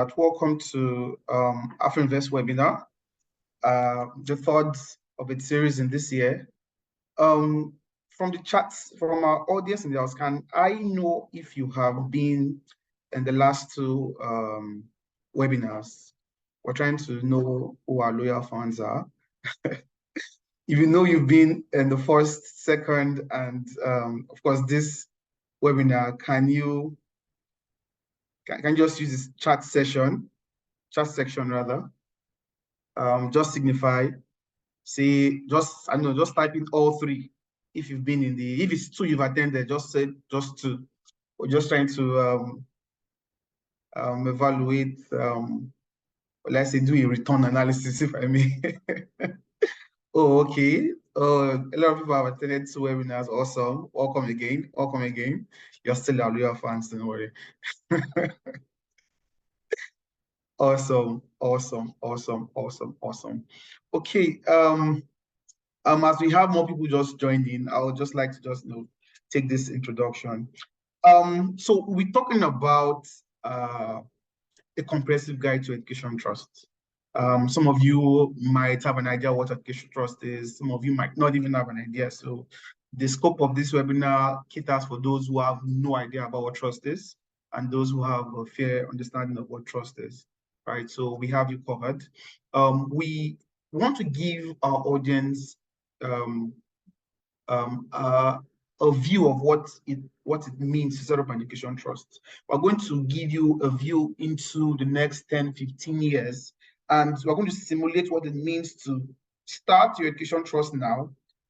Welcome to AfroInvest webinar, the third of its series in this year. From the chats from our audience in the house, can I know if you have been in the last two webinars? We're trying to know who our loyal fans are. If you know you've been in the first, second, and of course this webinar, can you just use this chat section rather, just signify, say, I don't know, just type in all three. If you've been in if it's two you've attended, just say just two. We're just trying to evaluate, let's say, do a return analysis, if I may. Oh, okay. A lot of people have attended two webinars. Awesome. Welcome again. Welcome again. You're still our loyal fans, don't worry. Awesome. Okay. As we have more people just joined in, I would just like to take this introduction. So we're talking about a comprehensive guide to education trust. Some of you might have an idea what education trust is. Some of you might not even have an idea. So the scope of this webinar caters for those who have no idea about what trust is and those who have a fair understanding of what trust is, right? So we have you covered. We want to give our audience a view of what it means to set up an education trust. We're going to give you a view into the next 10, 15 years, and we're going to simulate what it means to start your education trust now,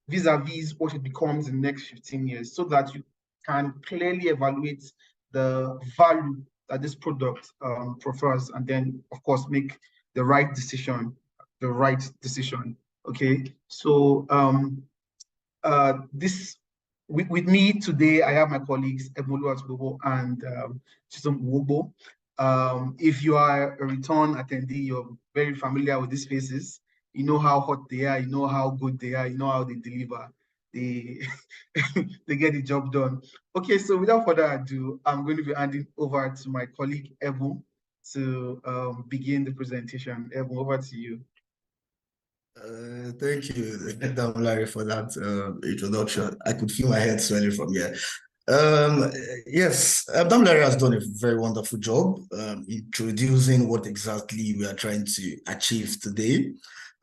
vis-a-vis what it becomes in the next 15 years, so that you can clearly evaluate the value that this product prefers, and then, of course, make the right decision. Okay, so with me today, I have my colleagues Invaluable and Chisom Wobo. If you are a return attendee, you're very familiar with these faces. You know how hot they are, you know how good they are, you know how they deliver. They they get the job done. Okay, so without further ado, I'm going to be handing over to my colleague Evan to begin the presentation. Evan, over to you. Thank you, Larry, for that introduction. I could feel my head swelling from here. Yes, Larry has done a very wonderful job introducing what exactly we are trying to achieve today.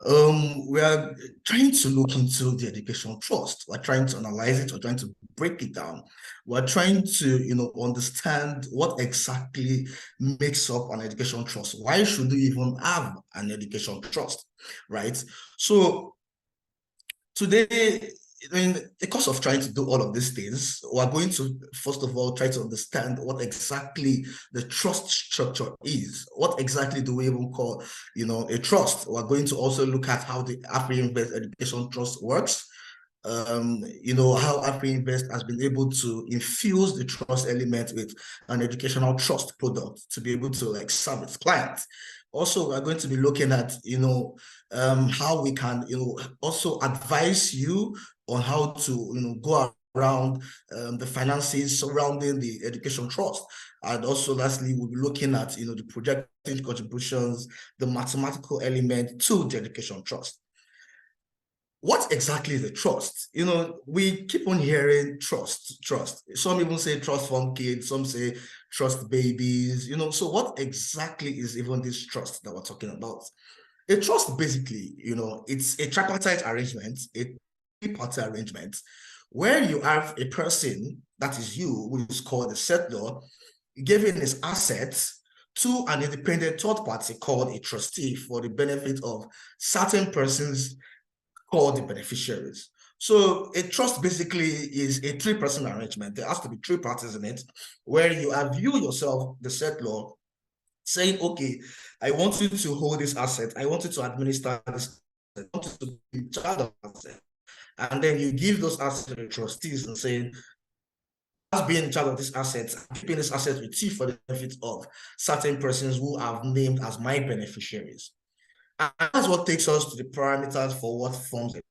We are trying to look into the education trust. We're trying to analyze it. We're trying to break it down. We're trying to, understand what exactly makes up an education trust. Why should we even have an education trust, right? So today, the course of trying to do all of these things, we're going to, first of all, try to understand what exactly the trust structure is. What exactly do we even call, a trust? We're going to also look at how the AfroInvest Education Trust works. How AfroInvest has been able to infuse the trust element with an educational trust product to be able to serve its clients. Also, we're going to be looking at, how we can, also advise you on how to, go around the finances surrounding the education trust. And also, lastly, we'll be looking at, the projected contributions, the mathematical element to the education trust. What exactly is a trust? We keep on hearing trust. Some even say trust fund kids, some say trust babies, so what exactly is even this trust that we're talking about? A trust, basically, it's a tripartite arrangement, a three-party arrangement, where you have a person, that is you, who is called the settlor, giving his assets to an independent third party called a trustee for the benefit of certain persons called the beneficiaries. So a trust basically is a three-person arrangement. There has to be three parties in it, where you have you yourself, the settlor, saying, okay, I want you to hold this asset. I want you to administer this. I want you to be in charge of asset. And then you give those assets to the trustees and saying, as being in charge of this asset, I'm keeping this asset with you for the benefit of certain persons who have named as my beneficiaries. And that's what takes us to the parameters for what forms it.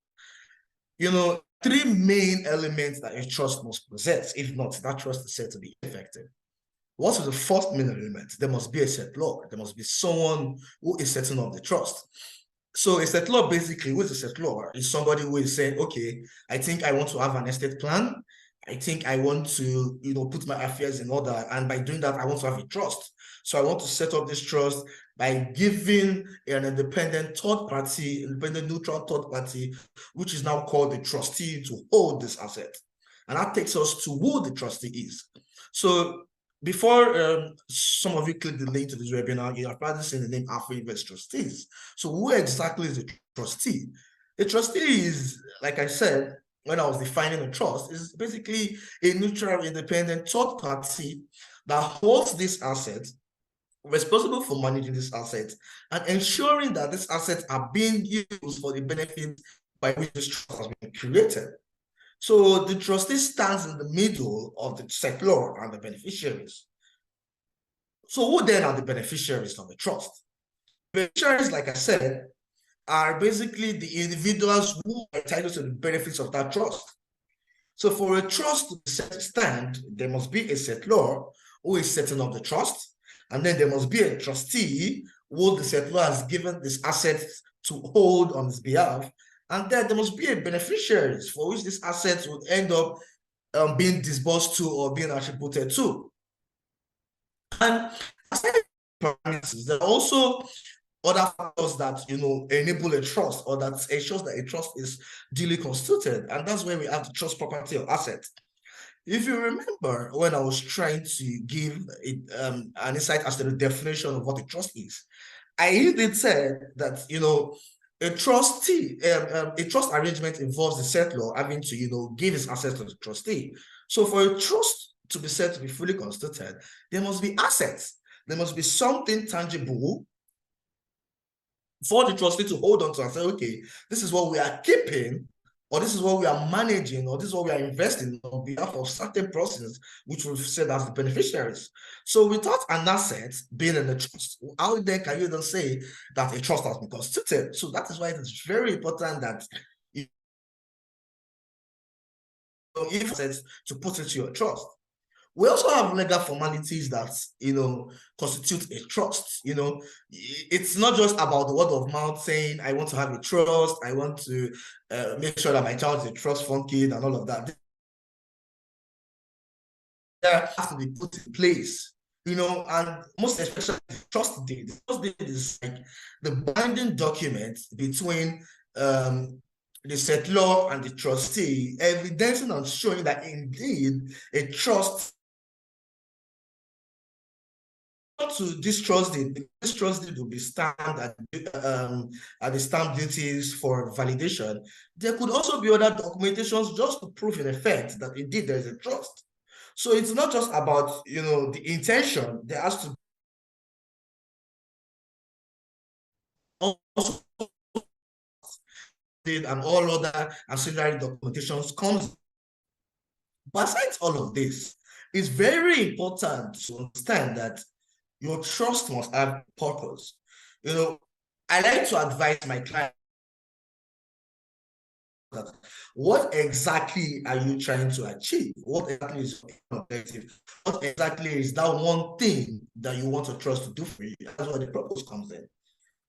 Three main elements that a trust must possess. If not, that trust is said to be ineffective. What is the first main element? There must be a settlor. There must be someone who is setting up the trust. So a settlor, basically, who is a settlor? Is somebody who is saying, okay, I think I want to have an estate plan. I think I want to, put my affairs in order. And by doing that, I want to have a trust. So I want to set up this trust by giving an independent neutral third party, which is now called the trustee, to hold this asset. And that takes us to who the trustee is. So before some of you click the link to this webinar, you have probably seen the name Alpha Invest Trustees. So who exactly is a trustee? A trustee is, like I said, when I was defining a trust, is basically a neutral, independent third party that holds this asset, responsible for managing this asset, and ensuring that these assets are being used for the benefit by which this trust has been created. So the trustee stands in the middle of the settlor and the beneficiaries. So who then are the beneficiaries of the trust? Beneficiaries, like I said, are basically the individuals who are entitled to the benefits of that trust. So for a trust to stand, there must be a settlor who is setting up the trust, and then there must be a trustee who the settlor has given this asset to hold on his behalf, and then there must be a beneficiaries for which this asset would end up being disbursed to or being attributed to. And there are also other factors that enable a trust, or that ensures that a trust is duly constituted, and that's where we have the trust property or asset. If you remember, when I was trying to give an insight as to the definition of what a trust is, I did say that a trustee, a trust arrangement involves the settlor having to give his assets to the trustee. So for a trust to be said to be fully constituted, there must be assets. There must be something tangible for the trustee to hold on to and say, okay, this is what we are keeping, or this is what we are managing, or this is what we are investing on behalf of certain persons, which we've said as the beneficiaries. So without an asset being in the trust, how then can you then say that a trust has been constituted? So that is why it is very important that if assets to put into your trust. We also have legal formalities that constitute a trust. It's not just about the word of mouth saying, I want to have a trust, I want to make sure that my child is a trust fund kid and all of that. That has to be put in place, and most especially the trust deed. The trust deed is like the binding document between the settlor and the trustee, evidencing and showing that indeed a trust to this trust deed will be stamped at the stamp duties for validation. There could also be other documentations just to prove in effect that indeed there is a trust. So it's not just about the intention. There has to also and all other ancillary documentations comes. Besides all of this, it's very important to understand that your trust must have purpose. I like to advise my clients that what exactly are you trying to achieve? What exactly is your objective? What exactly is that one thing that you want a trust to do for you? That's where the purpose comes in.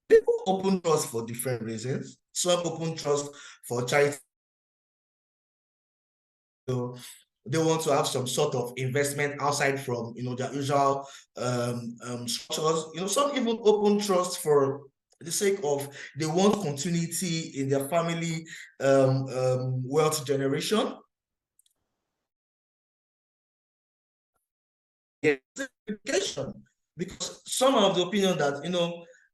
People open trust for different reasons. Some open trust for charity. They want to have some sort of investment outside from their usual structures. Some even open trust for the sake of they want continuity in their family wealth generation. Education, because some are of the opinion that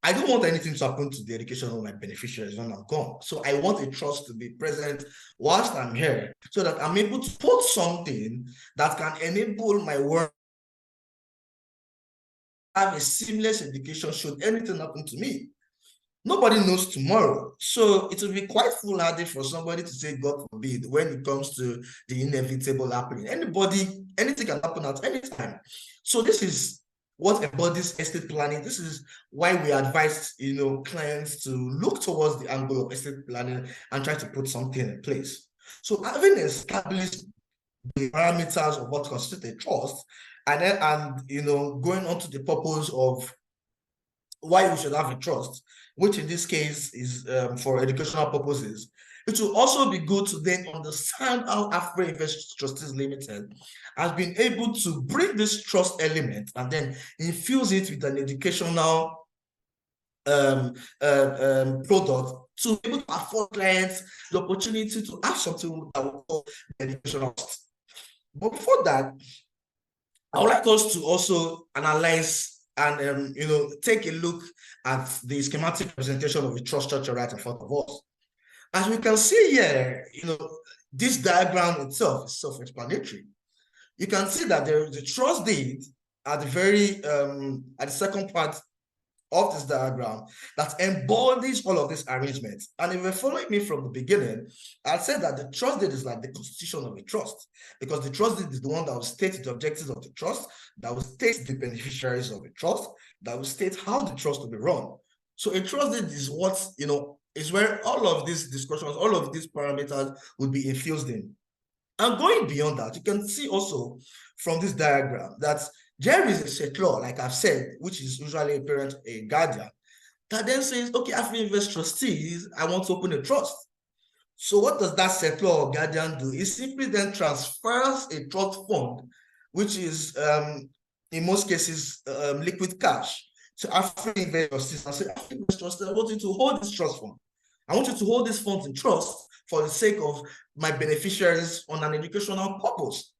I don't want anything to happen to the education of my beneficiaries when I'm gone. So I want a trust to be present whilst I'm here, so that I'm able to put something that can enable my work have a seamless education should anything happen to me. Nobody knows tomorrow. So it will be quite foolhardy for somebody to say, God forbid, when it comes to the inevitable happening. Anything can happen at any time. So this is what embodies estate planning. This is why we advise clients to look towards the angle of estate planning and try to put something in place. So having established the parameters of what constitutes a trust, and going on to the purpose of why we should have a trust, which in this case is for educational purposes. It will also be good to then understand how Afro Invest Trustees Limited has been able to bring this trust element and then infuse it with an educational product to be able to afford clients the opportunity to have something that we call educational trust. But before that, I would like us to also analyze and take a look at the schematic representation of the trust structure right in front of us. As we can see here, this diagram itself is self-explanatory. You can see that there is a trust deed at the second part of this diagram that embodies all of these arrangements. And if you're following me from the beginning, I said that the trust deed is like the constitution of a trust, because the trust deed is the one that will state the objectives of the trust, that will state the beneficiaries of the trust, that will state how the trust will be run. So a trust deed is what, is where all of these discussions, all of these parameters would be infused in. And going beyond that, you can see also from this diagram that there is a settlor, like I've said, which is usually a parent, a guardian, that then says, okay, Afro Invest Trustees, I want to open a trust. So what does that settlor or guardian do? It simply then transfers a trust fund, which is, in most cases, liquid cash, to Afro Invest Trustees and say, Afro Invest Trustees, I want you to hold this trust fund. I want you to hold these funds in trust for the sake of my beneficiaries on an educational purpose.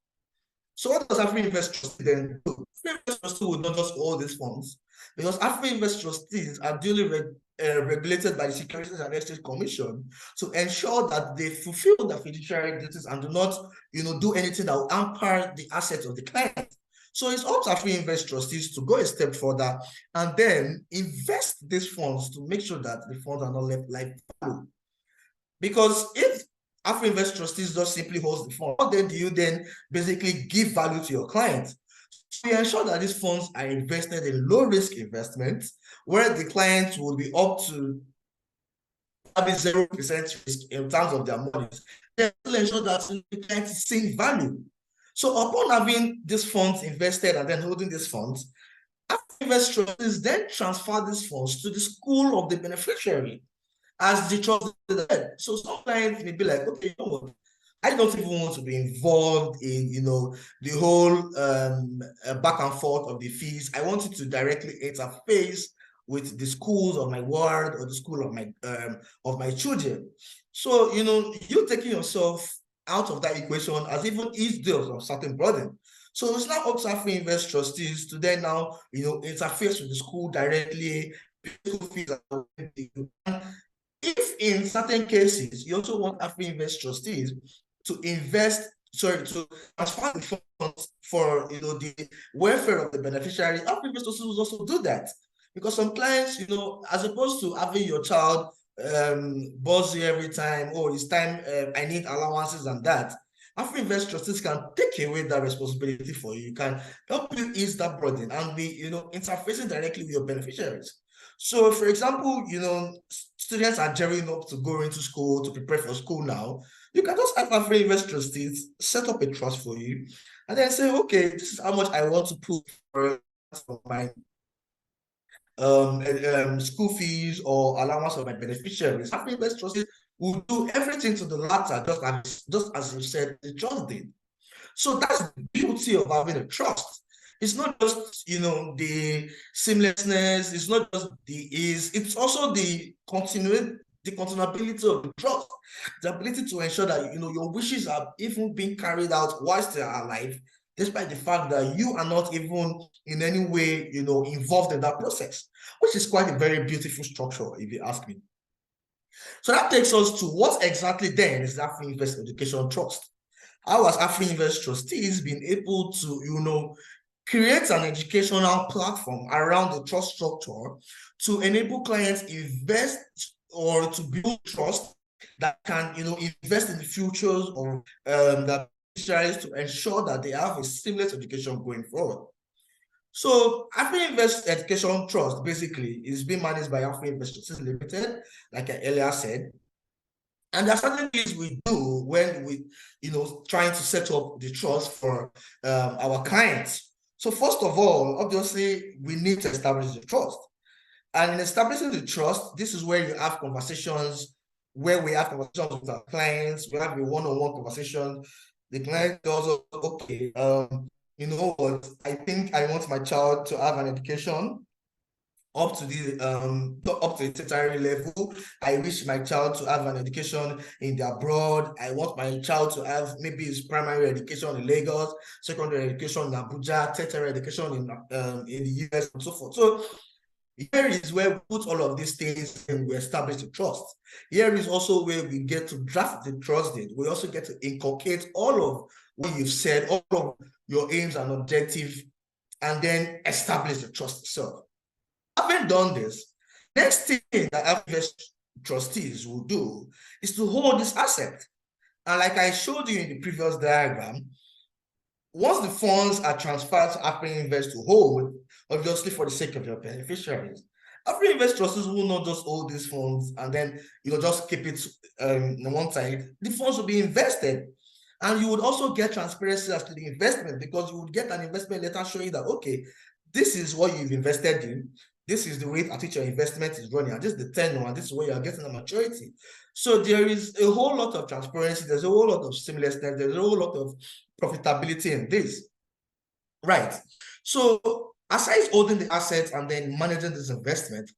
So what does Afro Invest Trustee then do? Afro Invest Trustee will not just hold these funds, because Afro Invest Trustees are duly regulated by the Securities and Exchange Commission to ensure that they fulfill their fiduciary duties and do not, do anything that will hamper the assets of the client. So it's up to Afro Invest Trustees to go a step further and then invest these funds to make sure that the funds are not left like value. Because if Afro Invest Trustees just simply holds the fund, then do you then basically give value to your client? So you ensure that these funds are invested in low-risk investments where the client will be up to having 0% risk in terms of their money. They will ensure that the client is seeing value. So upon having these funds invested and then holding these funds, Afro Invest Trustees then transfer these funds to the school of the beneficiary as the trust. So some clients may be like, okay, you know what? I don't even want to be involved in, the whole back and forth of the fees. I want it to directly interface with the schools of my ward or the school of my children. So, you taking yourself out of that equation has even eased deals of certain burden. So it's now up to Afro Invest Trustees to then now, interface with the school directly, school fees. If in certain cases you also want Afro Invest Trustees to to transfer the funds for the welfare of the beneficiary, Afro Invest Trustees will also do that. Because some clients, as opposed to having your child buzz you every time, oh, it's time, I need allowances and that, Afro Invest Trustees can take away that responsibility for you. You can help you ease that burden and be, interfacing directly with your beneficiaries. So, for example, students are gearing up to go into school, to prepare for school now. You can just have Afro Invest Trustees set up a trust for you and then say, okay, this is how much I want to put for my school fees or allowance of my beneficiaries. Afro Invest Trustees will do everything to the latter, just as you said, the trust did. So that's the beauty of having a trust. It's not just, the seamlessness, it's not just the ease, it's also the continuability of the trust, the ability to ensure that, your wishes are even being carried out whilst they are alive, despite the fact that you are not even in any way, involved in that process, which is quite a very beautiful structure, if you ask me. So that takes us to what exactly then is the Afro Invest Education Trust? How has Afro Invest Trustees been able to, create an educational platform around the trust structure to enable clients invest or to build trust that can, invest in the futures of the beneficiaries to ensure that they have a seamless education going forward? So Afro Invest Education Trust basically is being managed by Afro Invest Trustees Limited, like I earlier said. And there are certain things we do when we, trying to set up the trust for our clients. So first of all, obviously, we need to establish the trust. And in establishing the trust, this is where you have conversations, where we have conversations with our clients. We have a one-on-one conversation. The client does, okay, you know what? I think I want my child to have an education up to the tertiary level. I wish my child to have an education in the abroad. I want my child to have maybe his primary education in Lagos, secondary education in Abuja, tertiary education in the US, and so forth. So here is where we put all of these things and we establish the trust. Here is also where we get to draft the trust deed. We also get to inculcate all of what you've said, all of your aims and objectives, and then establish the trust itself. Having done this, next thing that invest trustees will do is to hold this asset. And like I showed you in the previous diagram, once the funds are transferred to AfriInvest to hold, obviously for the sake of your beneficiaries, AfriInvest trustees will not just hold these funds and then just keep it on one side. The funds will be invested. And you would also get transparency as to the investment, because you would get an investment letter showing that, okay, this is what you've invested in. This is the rate at which your investment is running, and this is the tenure, and this is where you're getting a maturity. So there is a whole lot of transparency, there's a whole lot of seamlessness, there's a whole lot of profitability in this. Right. So aside holding the assets and then managing this investment,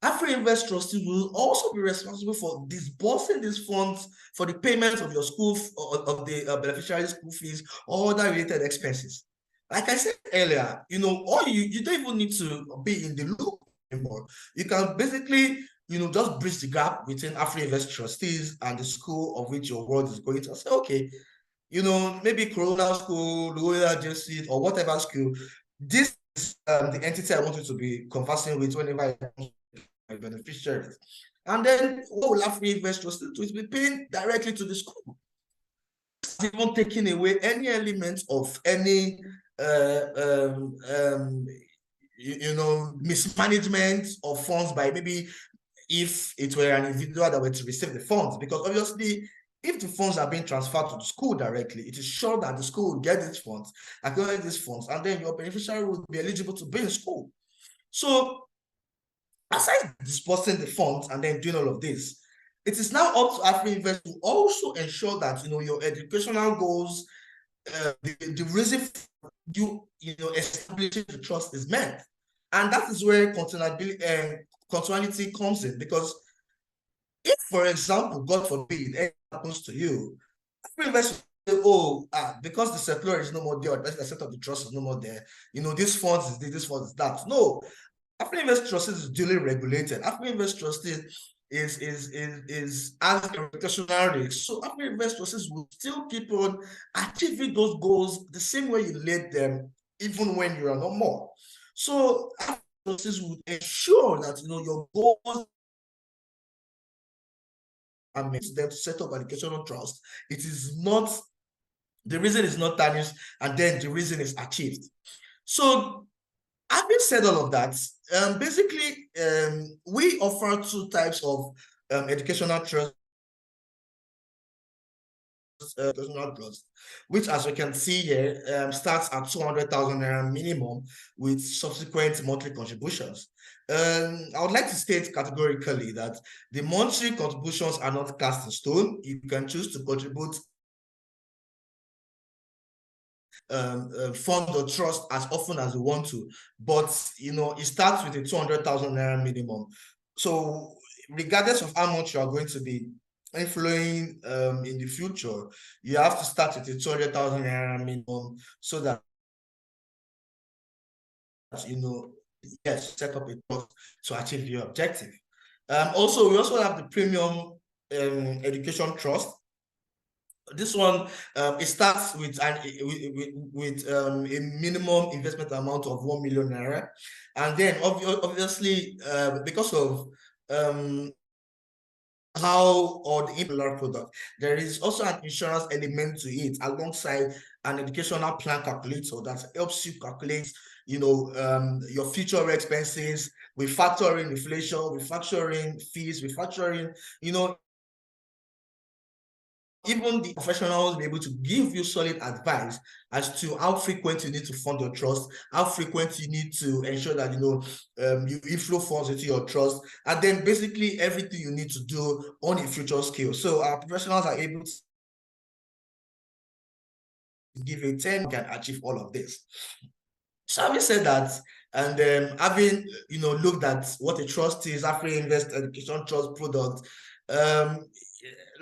AfriInvest trustee will also be responsible for disbursing these funds for the payment of your school, of the beneficiary's school fees or other related expenses. Like I said earlier, or you don't even need to be in the loop anymore. You can basically, just bridge the gap between AfriInvest trustees and the school of which your ward is going to. Say, okay, maybe Corona School, Loyola Jesuit, or whatever school, this is the entity I want you to be conversing with whenever my beneficiaries. And then what will AfriInvest trustees do? It will be paying directly to the school. It's even taking away any element of any mismanagement of funds by maybe if it were an individual that were to receive the funds, because obviously if the funds are being transferred to the school directly, it is sure that the school will get these funds, acknowledge these funds, and then your beneficiary will be eligible to be in school. So aside disbursing the funds and then doing all of this, it is now up to AfriInvest to also ensure that your educational goals, the reason you establishing the trust is met, and that is where continuity comes in. Because if, for example, God forbid, anything happens to you, AfriInvest will say, because the settlor is no more there, or the set of the trust is no more there, this funds is this funds is that. No, AfriInvest trustees is duly regulated. AfriInvest trustees is as a reputational risk. So AfriInvest trustees will still keep on achieving those goals the same way you laid them, even when you are no more. So AfriInvest trustees would ensure that your goals and makes them to set up an educational trust. It is not, the reason is not tarnished, and then the reason is achieved. So having said all of that, basically, we offer two types of educational trust, which, as you can see here, starts at 200,000 naira minimum with subsequent monthly contributions. I would like to state categorically that the monthly contributions are not cast in stone. You can choose to contribute fund or trust as often as you want to, but it starts with a 200,000 naira minimum. So regardless of how much you are going to be inflowing in the future, you have to start with a 200,000 naira minimum so that yes, set up a trust to achieve your objective. Also, we also have the premium education trust. This one, it starts with a minimum investment amount of 1 million naira, and then obviously because of how or the implant product, there is also an insurance element to it alongside an educational plan calculator that helps you calculate your future expenses. We factor in inflation, we factor in fees, we factor in even the professionals be able to give you solid advice as to how frequent you need to fund your trust, how frequent you need to ensure that you inflow funds into your trust, and then basically everything you need to do on a future scale. So our professionals are able to give a 10 can achieve all of this. So having said that, and having looked at what a trust is, Invest Education Trust product,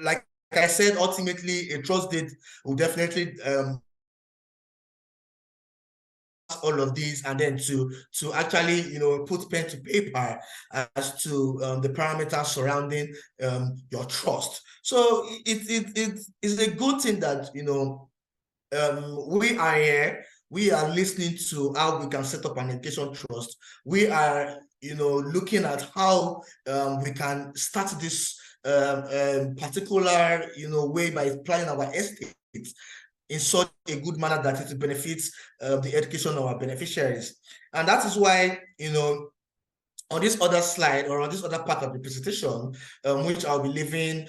like I said, ultimately a trust deed will definitely all of these, and then to actually put pen to paper as to the parameters surrounding your trust. So it is a good thing that we are here. We are listening to how we can set up an education trust. We are, looking at how we can start this particular, way by applying our estate in such a good manner that it benefits the education of our beneficiaries. And that is why, on this other slide or on this other part of the presentation, which I'll be leaving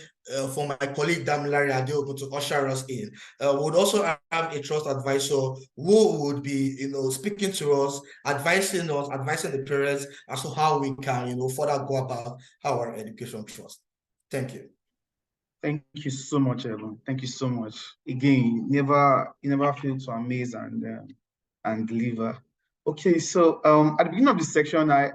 for my colleague Damilare Adeogun to usher us in, we would also have a trust advisor who would be, speaking to us, advising the parents as to how we can, further go about our education trust. Thank you. Thank you so much, Evan. Thank you so much. Again, you never fail to amaze and deliver. Okay, so at the beginning of this section, I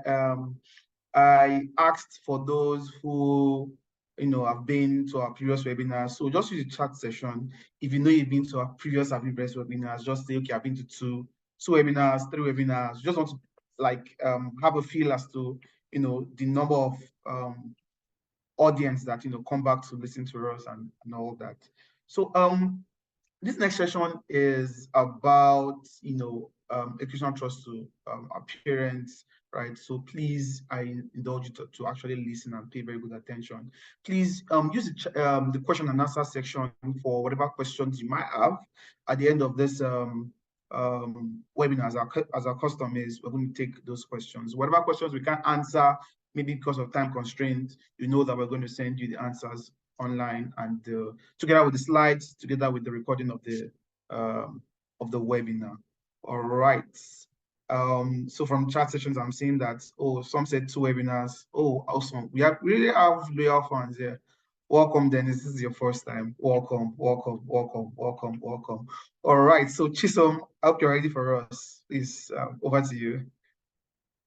asked for those who have been to our previous webinars. So just use the chat session. If you know you've been to our previous Invest webinars, just say, okay, I've been to two webinars, 3 webinars. Just want to have a feel as to the number of audience that come back to listen to us and all that. So this next session is about educational trust to our parents, right? So please, I indulge you to actually listen and pay very good attention. Please use the question and answer section for whatever questions you might have. At the end of this webinar, as our custom is, we're going to take those questions. Whatever questions we can't answer, maybe because of time constraints, that we're going to send you the answers online, and together with the slides, together with the recording of the webinar. All right. So from chat sessions, I'm seeing that some said 2 webinars. Oh, awesome! We really have loyal fans here. Welcome, Dennis. This is your first time. Welcome, welcome, welcome, welcome, welcome. All right. So Chisom, I hope you're ready for us. Please, over to you.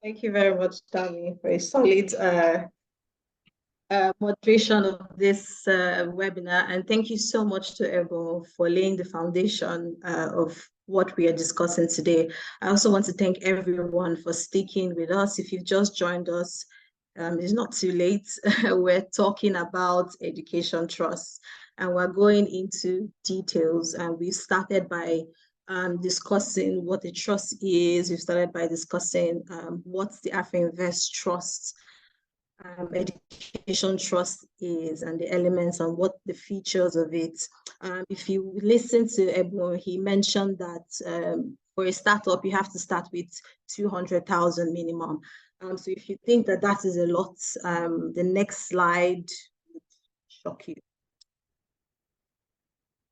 Thank you very much, Tammy, for a solid moderation of this webinar. And thank you so much to Ebo for laying the foundation of what we are discussing today. I also want to thank everyone for sticking with us. If you've just joined us, it's not too late. We're talking about education trust, and we're going into details. And we started by discussing what the trust is. We started by discussing what the Invest Trust education trust is and the elements and what the features of it. If you listen to Ebon, he mentioned that for a startup, you have to start with 200,000 minimum. So if you think that that is a lot, the next slide would shock you.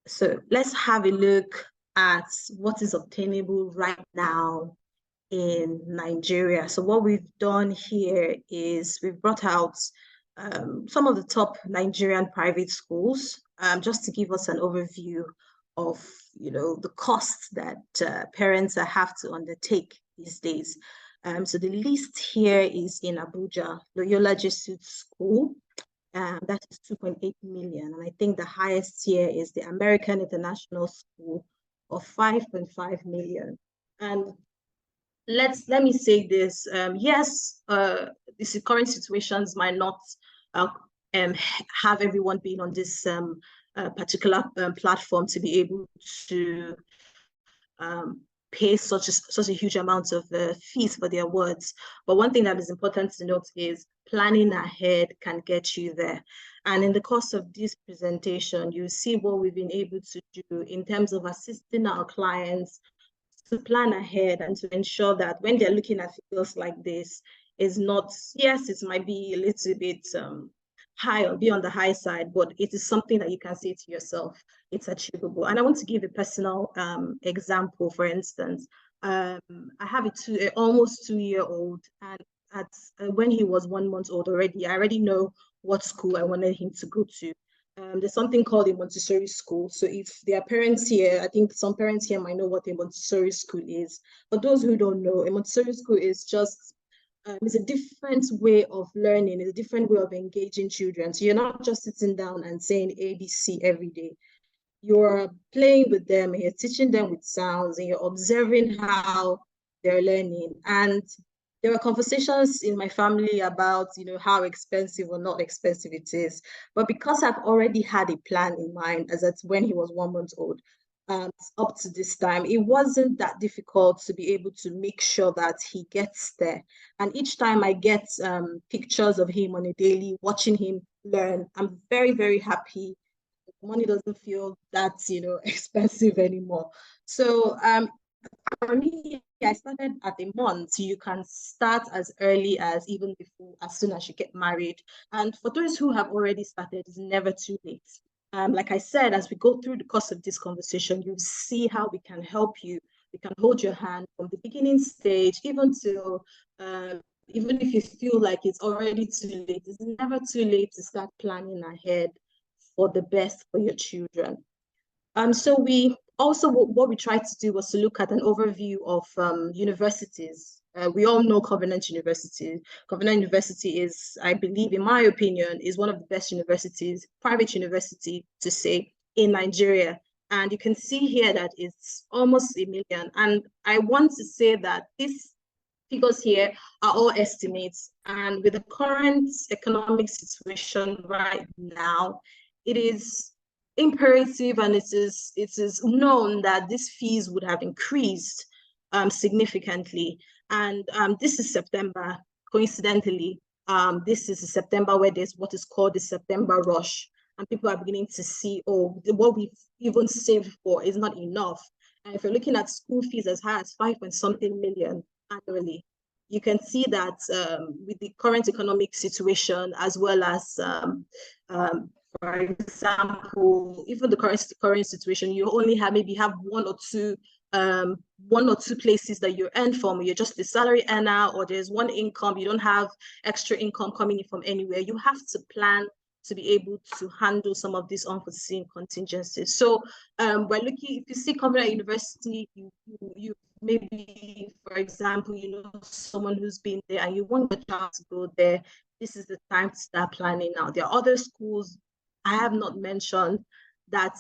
So let's have a look at what is obtainable right now in Nigeria. So what we've done here is we've brought out some of the top Nigerian private schools, just to give us an overview of the costs that parents have to undertake these days. So the list here is in Abuja, Loyola Jesuit School. That is 2.8 million. And I think the highest here is the American International School of 5.5 million. And let me say this. Yes, the current situations might not have everyone being on this particular platform to be able to pay such a huge amount of fees for their awards. But one thing that is important to note is planning ahead can get you there. And in the course of this presentation, you see what we've been able to do in terms of assisting our clients to plan ahead and to ensure that when they're looking at figures like this, is not, yes, it might be a little bit be on the high side, but it is something that you can say to yourself, it's achievable. And I want to give a personal example. For instance, I have a almost 2-year-old, and when he was 1 month old already, I already know what school I wanted him to go to. There's something called a Montessori school. So if there are parents here, I think some parents here might know what a Montessori school is. But those who don't know, a Montessori school is just it's a different way of learning, it's a different way of engaging children. So you're not just sitting down and saying ABC every day. You're playing with them and you're teaching them with sounds and you're observing how they're learning. And there were conversations in my family about, how expensive or not expensive it is. But because I've already had a plan in mind, as that's when he was 1 month old, up to this time, it wasn't that difficult to be able to make sure that he gets there. And each time I get pictures of him on a daily, watching him learn, I'm very, very happy. Money doesn't feel that, expensive anymore. So for me, I started at a month. You can start as early as even before, as soon as you get married. And for those who have already started, it's never too late. Like I said, as we go through the course of this conversation, you see how we can help you. We can hold your hand from the beginning stage, even till, even if you feel like it's already too late, it's never too late to start planning ahead for the best for your children. So we also, what we tried to do was to look at an overview of universities. We all know Covenant University. Covenant University is, I believe, in my opinion, is one of the best universities, private university to say, in Nigeria. And you can see here that it's almost 1 million. And I want to say that these figures here are all estimates. And with the current economic situation right now, it is imperative and it is known that these fees would have increased significantly. And this is September, coincidentally. This is September where there's what is called the September rush. And people are beginning to see, oh, what we've even saved for is not enough. And if you're looking at school fees as high as 5-point-something million annually, you can see that with the current economic situation, as well as for example, even the current situation, you only maybe have one or two places that you earn from. You're just the salary earner, or there's one income. You don't have extra income coming in from anywhere. You have to plan to be able to handle some of these unforeseen contingencies. So we're looking, if you see Covenant University, you maybe, for example, someone who's been there and you want your child to go there, this is the time to start planning now. There are other schools I have not mentioned that,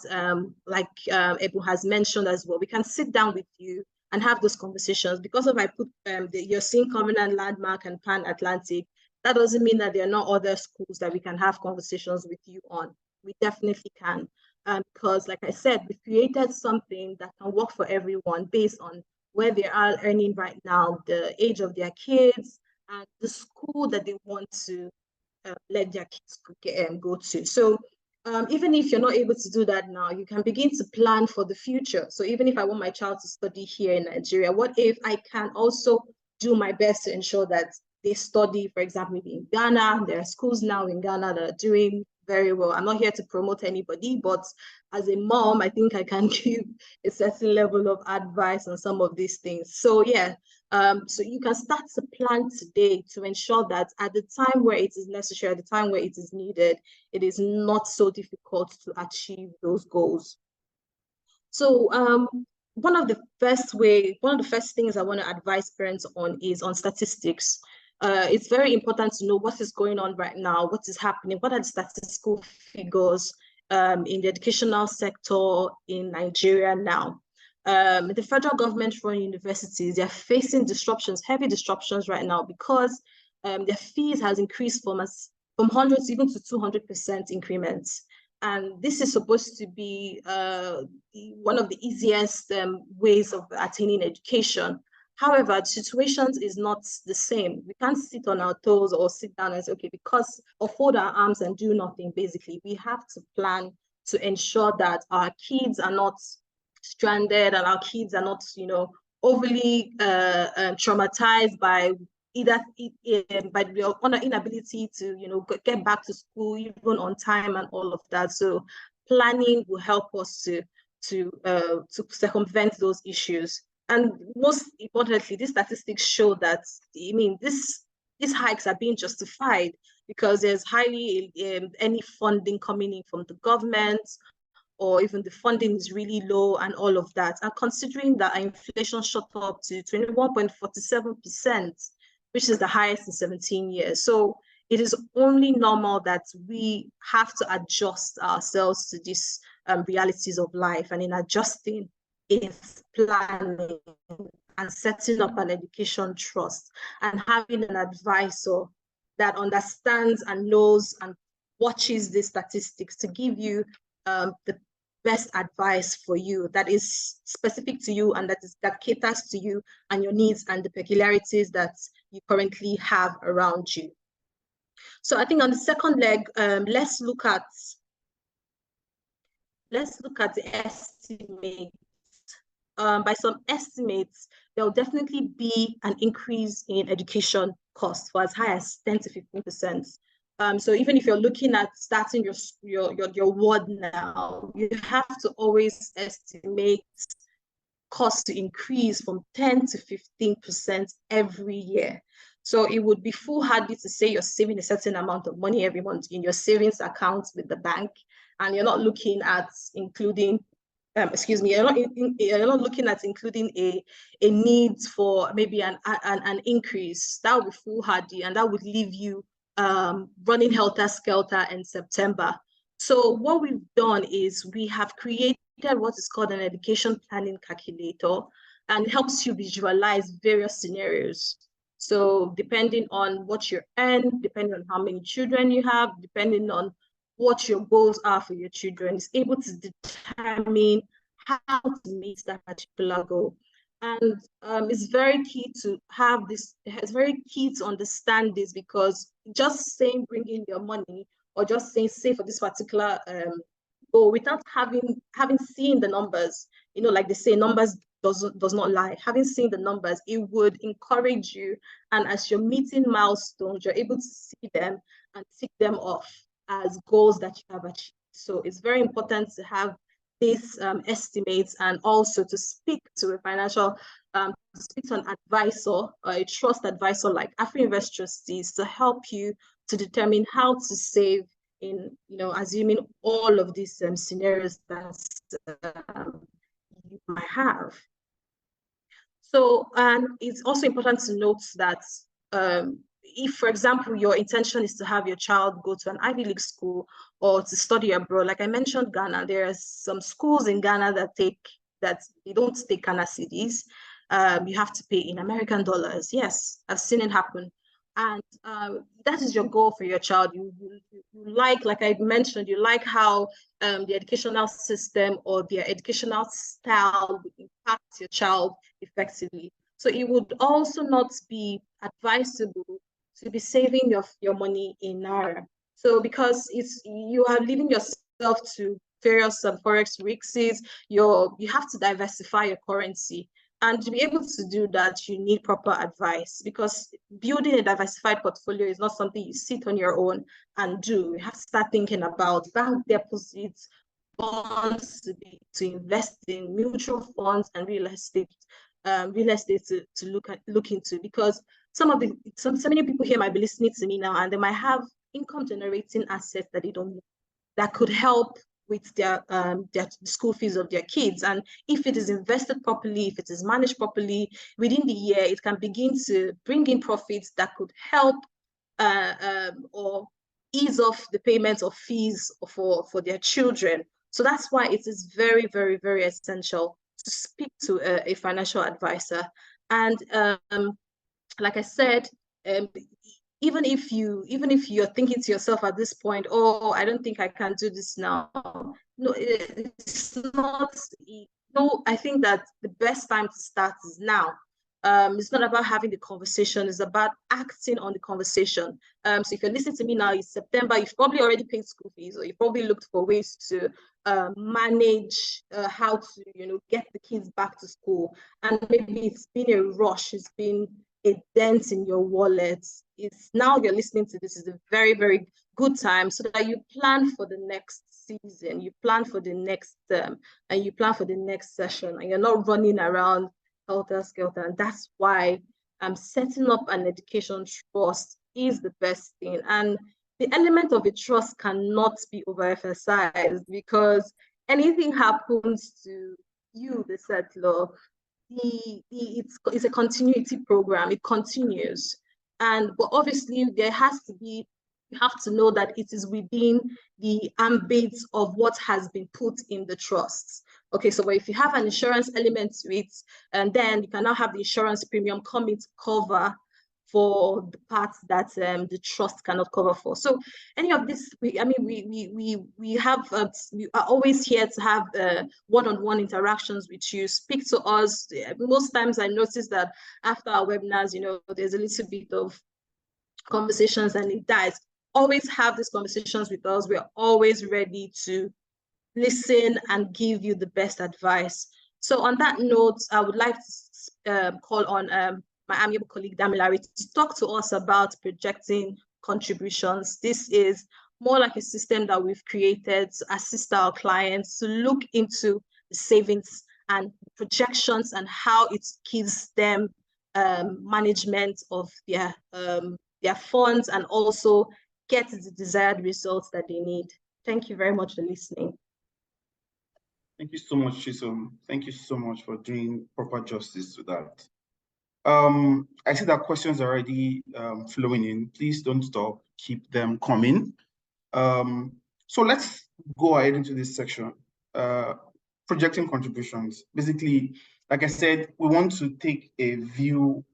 like Ebu has mentioned as well. We can sit down with you and have those conversations. Because if I put you're seeing Covenant, Landmark, and Pan Atlantic, that doesn't mean that there are no other schools that we can have conversations with you on. We definitely can. Because like I said, we've created something that can work for everyone based on where they are earning right now, the age of their kids, and the school that they want to let their kids go to. So even if you're not able to do that now, you can begin to plan for the future. So even if I want my child to study here in Nigeria, what if I can also do my best to ensure that they study, for example, in Ghana? There are schools now in Ghana that are doing very well. I'm not here to promote anybody, but as a mom, I think I can give a certain level of advice on some of these things. So yeah, so you can start to plan today to ensure that at the time where it is necessary, at the time where it is needed, it is not so difficult to achieve those goals. So one of the first things I want to advise parents on is on statistics. It's very important to know what is going on right now, what is happening, what are the statistical figures in the educational sector in Nigeria now. The federal government-run universities, they're facing disruptions, heavy disruptions right now, because their fees has increased from 100 even to 200% increments. And this is supposed to be one of the easiest ways of attaining education. However, the situation is not the same. We can't sit on our toes or sit down and say, okay, because or fold our arms and do nothing, basically. We have to plan to ensure that our kids are not stranded and our kids are not, overly traumatized by either by your inability to, get back to school even on time and all of that. So planning will help us to circumvent those issues. And most importantly, these statistics show that, these hikes are being justified because there's hardly any funding coming in from the government, or even the funding is really low and all of that. And considering that inflation shot up to 21.47%, which is the highest in 17 years. So it is only normal that we have to adjust ourselves to these realities of life. And in adjusting, is planning and setting up an education trust and having an advisor that understands and knows and watches the statistics to give you the best advice for you that is specific to you and that caters to you and your needs and the peculiarities that you currently have around you. So I think on the second leg, let's look at the estimate. By some estimates, there will definitely be an increase in education costs for as high as 10 to 15%. So even if you're looking at starting your ward now, you have to always estimate costs to increase from 10 to 15% every year. So it would be foolhardy to say you're saving a certain amount of money every month in your savings account with the bank, and you're not looking at including you're not looking at including a need for maybe an increase. That would be foolhardy, and that would leave you running helter-skelter in September. So what we've done is we have created what is called an education planning calculator, and it helps you visualize various scenarios. So depending on what you earn, depending on how many children you have, depending on what your goals are for your children, is able to determine how to meet that particular goal. And it's very key to have this, it's very key to understand this, because just saying bring in your money, or just saying save for this particular goal without having seen the numbers, like they say, numbers does not lie. Having seen the numbers, it would encourage you, and as you're meeting milestones, you're able to see them and tick them off as goals that you have achieved. So it's very important to have these estimates, and also to speak to a financial, speak to an advisor, or a trust advisor like AfriInvest Trustees, to help you to determine how to save in, assuming all of these scenarios that you might have. So, and it's also important to note that if, for example, your intention is to have your child go to an Ivy League school or to study abroad, like I mentioned, Ghana, there are some schools in Ghana that they don't take Ghana cedis. You have to pay in American dollars. Yes, I've seen it happen. And that is your goal for your child. You like I mentioned, you like how the educational system or their educational style would impact your child effectively. So it would also not be advisable to be saving your money in Naira. So because you are leaving yourself to various forex risks, you have to diversify your currency. And to be able to do that, you need proper advice, because building a diversified portfolio is not something you sit on your own and do. You have to start thinking about bank deposits, bonds to invest in, mutual funds, and real estate to look into, because so many people here might be listening to me now, and they might have income generating assets that they don't know, that could help with their school fees of their kids. And if it is invested properly, if it is managed properly, within the year, it can begin to bring in profits that could help or ease off the payment of fees for their children. So that's why it is very, very, very essential to speak to a financial advisor. And like I said, even if you're thinking to yourself at this point, oh, I don't think I can do this now. No, it's not. No, I think that the best time to start is now. It's not about having the conversation, it's about acting on the conversation. So if you're listening to me now, it's September, you've probably already paid school fees, or you've probably looked for ways to manage how to, get the kids back to school. And maybe it's been a rush, it's been a dent in your wallet, it's now you're listening to this is a very, very good time so that you plan for the next season, you plan for the next term, and you plan for the next session, and you're not running around helter skelter. And that's why setting up an education trust is the best thing. And the element of a trust cannot be overemphasized, because anything happens to you, the settler, it's a continuity program. It continues, and but obviously there has to be. You have to know that it is within the ambit of what has been put in the trusts. Okay, so if you have an insurance element to it, and then you can now have the insurance premium come into cover for the parts that the trust cannot cover for. So any of this, we have we are always here to have one-on-one interactions with you. Speak to us. Most times I notice that after our webinars, there's a little bit of conversations and it dies. Always have these conversations with us. We're always ready to listen and give you the best advice. So on that note, I would like to call on my amiable colleague Damilare to talk to us about projecting contributions. This is more like a system that we've created to assist our clients to look into the savings and projections and how it gives them management of their funds, and also get the desired results that they need. Thank you very much for listening. Thank you so much, Chisom. Thank you so much for doing proper justice to that. I see that questions are already flowing in. Please don't stop. Keep them coming. So let's go ahead into this section. Projecting contributions. Basically, like I said, we want to take a view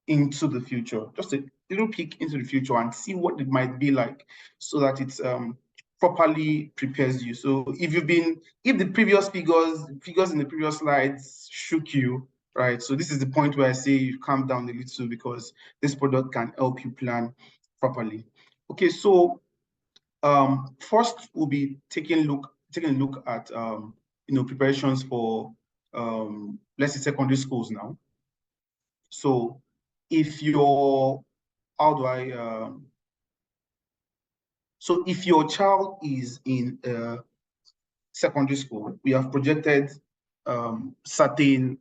into the future, just a little peek into the future and see what it might be like, so that it's properly prepares you. So if the previous figures in the previous slides shook you, right? So this is the point where I say you calm down a little, because this product can help you plan properly. Okay, so first we'll be taking a look at preparations for let's say secondary schools now. So if your child is in secondary school, we have projected certain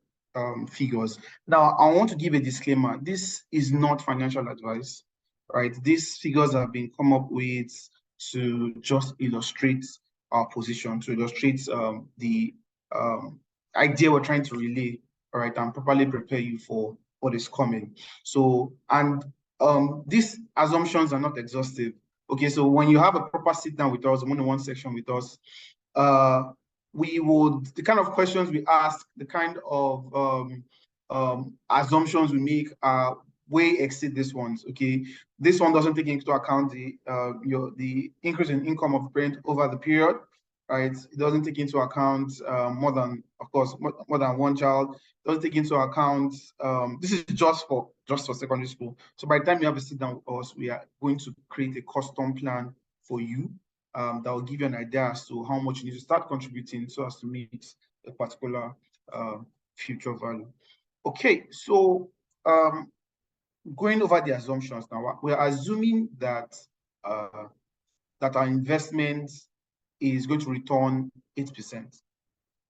figures. Now, I want to give a disclaimer. This is not financial advice, right? These figures have been come up with to just illustrate our position, to illustrate the idea we're trying to relay, all right, and properly prepare you for what is coming. So, and these assumptions are not exhaustive. Okay, so when you have a proper sit down with us, one-on-one section with us, the kind of questions we ask, the kind of assumptions we make are way exceed this ones. Okay, this one doesn't take into account the increase in income of the parent over the period, right? It doesn't take into account more than one child. It doesn't take into account this is just for secondary school. So by the time you have a sit down with us, we are going to create a custom plan for you that will give you an idea as to how much you need to start contributing so as to meet a particular future value. Okay, so going over the assumptions now, we are assuming that that our investment is going to return 8%,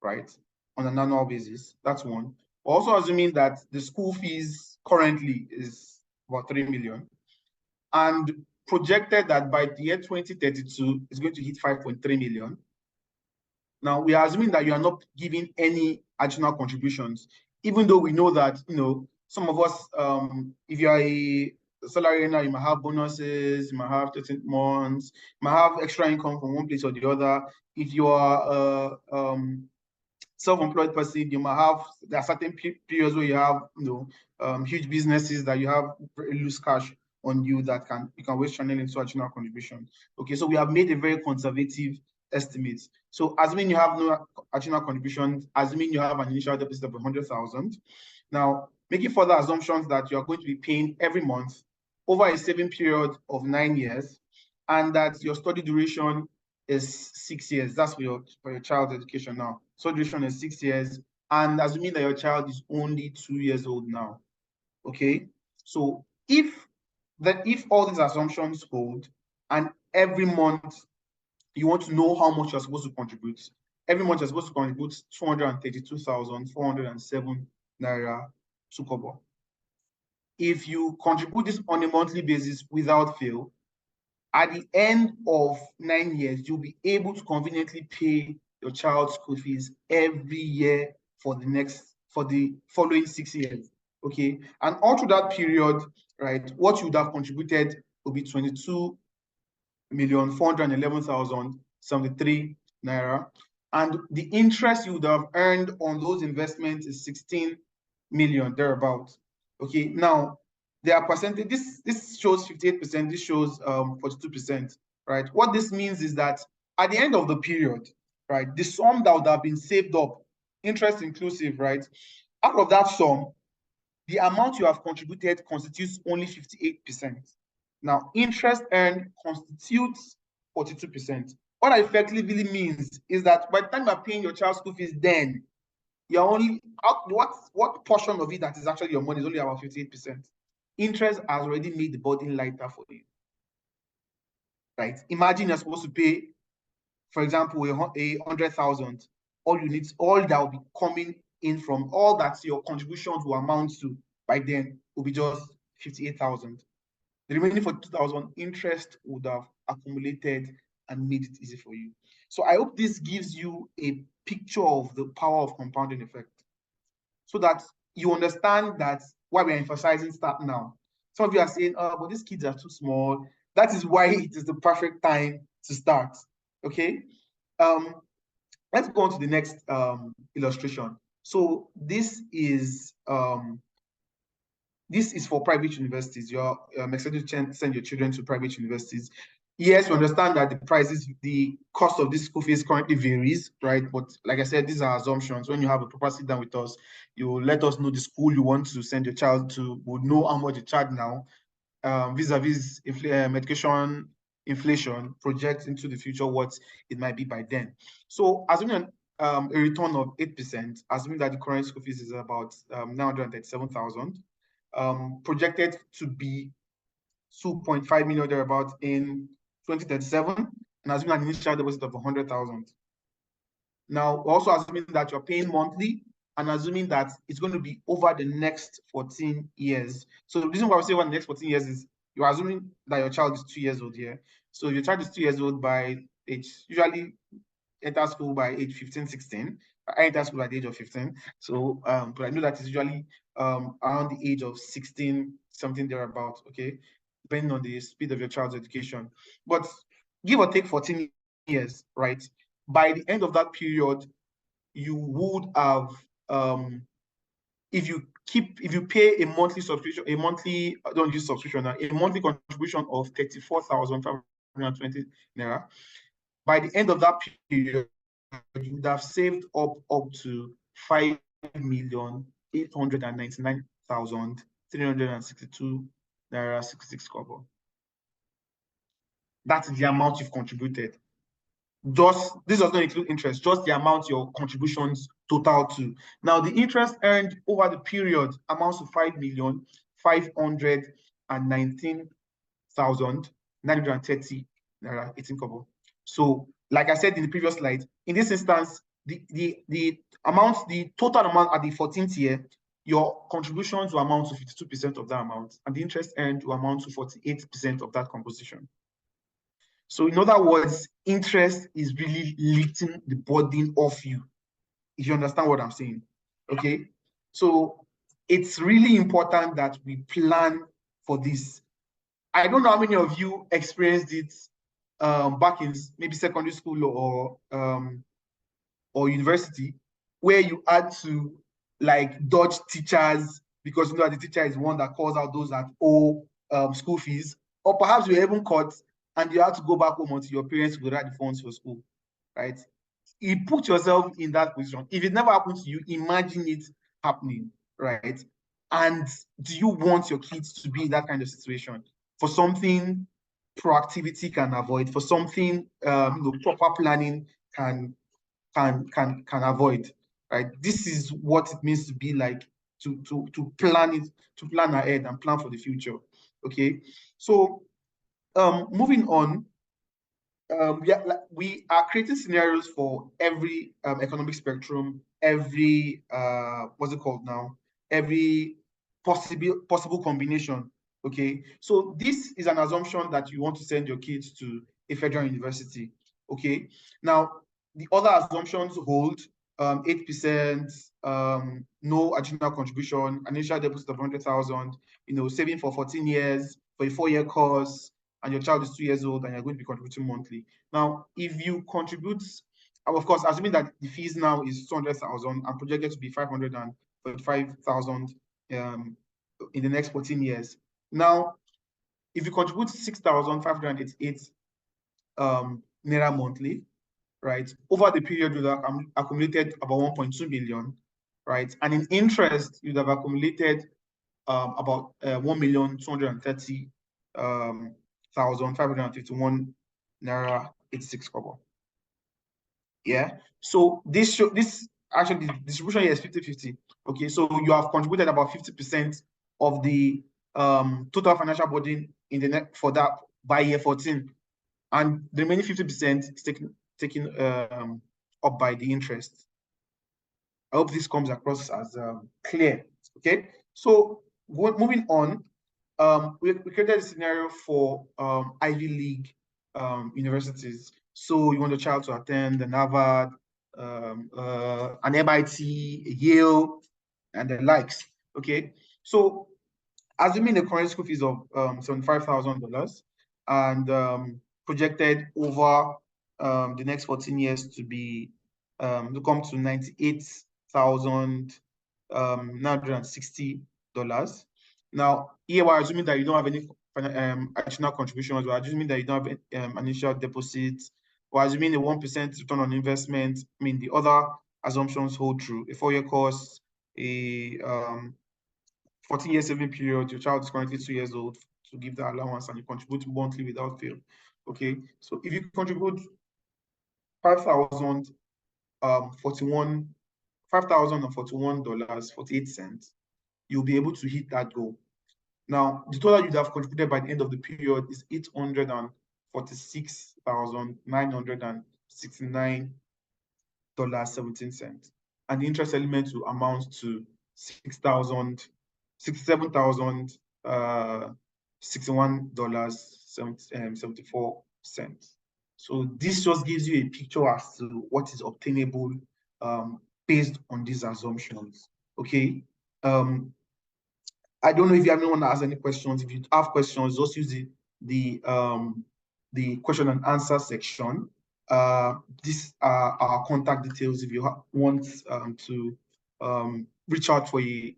right, on an annual basis. That's one. We're also assuming that the school fees currently is about 3 million, and projected that by the year 2032, it's going to hit 5.3 million. Now, we are assuming that you are not giving any additional contributions, even though we know that, some of us, if you are a salary earner, you might have bonuses, you might have 13 months, you might have extra income from one place or the other. If you are self-employed person, there are certain periods where you have, huge businesses that you have very loose cash on you that you can always channel into additional contribution. Okay, so we have made a very conservative estimate. So assuming you have no additional contributions, assuming you have an initial deposit of 100,000, now making further assumptions that you are going to be paying every month over a saving period of 9 years, and that your study duration is 6 years. That's for your child's education now. So duration is 6 years, and assuming that your child is only 2 years old now. Okay, So if all these assumptions hold, and every month you want to know how much you're supposed to contribute, every month you're supposed to contribute 232,407 naira to Kobo. If you contribute this on a monthly basis without fail, at the end of 9 years, you'll be able to conveniently pay your child's school fees every year for the following 6 years. Okay, and all through that period, right, what you would have contributed will be 22,411,073 naira, and the interest you would have earned on those investments is 16 million thereabouts. Okay, now there are percentage. This shows 58%. This shows 42%. Right. What this means is that at the end of the period, right, the sum that would have been saved up, interest inclusive, right, out of that sum, the amount you have contributed constitutes only 58%. Now, interest earned constitutes 42%. What that effectively means is that by the time you're paying your child's school fees, then you're only what portion of it that is actually your money is only about 58%. Interest has already made the burden lighter for you. Right? Imagine you're supposed to pay, for example, 100,000. All that will be coming in from all that your contributions will amount to by then will be just 58,000. The remaining 42,000 interest would have accumulated and made it easy for you. So I hope this gives you a picture of the power of compounding effect, so that you understand that why we're emphasizing start now. Some of you are saying, oh, but these kids are too small. That is why it is the perfect time to start. Okay. Let's go on to the next illustration. So this is for private universities. You're excited to send your children to private universities. Yes, we understand that the cost of this school fees currently varies, right? But like I said, these are assumptions. When you have a proper sit down with us, you will let us know the school you want to send your child to, would know how much you charge now, vis-a-vis education inflation, project into the future what it might be by then. So assuming a return of 8%, assuming that the current school fees is about 937,000, projected to be 2.5 million thereabout in 2037, and assuming an initial deposit of 100,000. Now, also assuming that you're paying monthly, and assuming that it's going to be over the next 14 years. So the reason why we say over the next 14 years is you're assuming that your child is 2 years old here. So if your child is 2 years old by age, usually enter school by age 15, 16. I enter school at the age of 15. So, but I know that it's usually around the age of 16, something thereabout, okay? Depending on the speed of your child's education. But give or take 14 years, right? By the end of that period, you would have, if you pay a monthly subscription, a monthly contribution of 34,520 naira, by the end of that period, you would have saved up to 5,899,362 naira 66 kobo. That's the amount you've contributed. This does not include interest, just the amount your contributions total to. Now, the interest earned over the period amounts to 5,519,930 naira 18 kobo. So, like I said in the previous slide, in this instance, the total amount at the 14th year, your contributions will amount to 52% of that amount, and the interest earned will amount to 48% of that composition. So in other words, interest is really lifting the burden off you, if you understand what I'm saying. Okay, so it's really important that we plan for this. I don't know how many of you experienced it back in maybe secondary school or university, where you had to like dodge teachers because you know that the teacher is one that calls out those that owe school fees, or perhaps you were even caught and you had to go back home until your parents would write the funds for school, right? You put yourself in that position. If it never happened to you, imagine it happening, right? And do you want your kids to be in that kind of situation? For something proactivity can avoid, for something proper planning can avoid, right? This is what it means to be like to plan it, to plan ahead and plan for the future. Okay, so moving on, we are creating scenarios for every economic spectrum, every what's it called now, every possible combination. Okay, so this is an assumption that you want to send your kids to a federal university. Okay, now the other assumptions hold. 8%, no additional contribution, initial deposit of 100,000, saving for 14 years for a 4-year course, and your child is 2 years old and you're going to be contributing monthly. Now, if you contribute, of course, assuming that the fees now is 200,000 and projected to be 545,000 in the next 14 years. Now, if you contribute 6,588 naira monthly, right, over the period you'd have accumulated about 1.2 million, right, and in interest you'd have accumulated about 1,230,551 naira 86 kobo. Yeah, so this actually the distribution here is 50-50. Okay, so you have contributed about 50% of the total financial burden in the net for that by year 14, and the remaining 50% is taken up by the interest. I hope this comes across as clear. Okay, so moving on, we created a scenario for Ivy League universities. So you want your child to attend an Harvard, an MIT, a Yale, and the likes. Okay, so assuming the current school fees of $75,000 and projected over the next 14 years to be to come to $98,960. Now, here we're assuming that you don't have any additional contributions. We're assuming that you don't have initial deposits. We're assuming a 1% return on investment. I mean, the other assumptions hold true. A 4-year course, a 14-year saving period, your child is currently 2 years old, to give the allowance, and you contribute monthly without fail. Okay, so if you contribute $5,041.48, you'll be able to hit that goal. Now, the total you'd have contributed by the end of the period is $846,969.17, and the interest element will amount to $67,061.74. So this just gives you a picture as to what is obtainable based on these assumptions. Okay. I don't know if you have anyone that has any questions. If you have questions, just use the question and answer section. These are our contact details if you want to reach out for a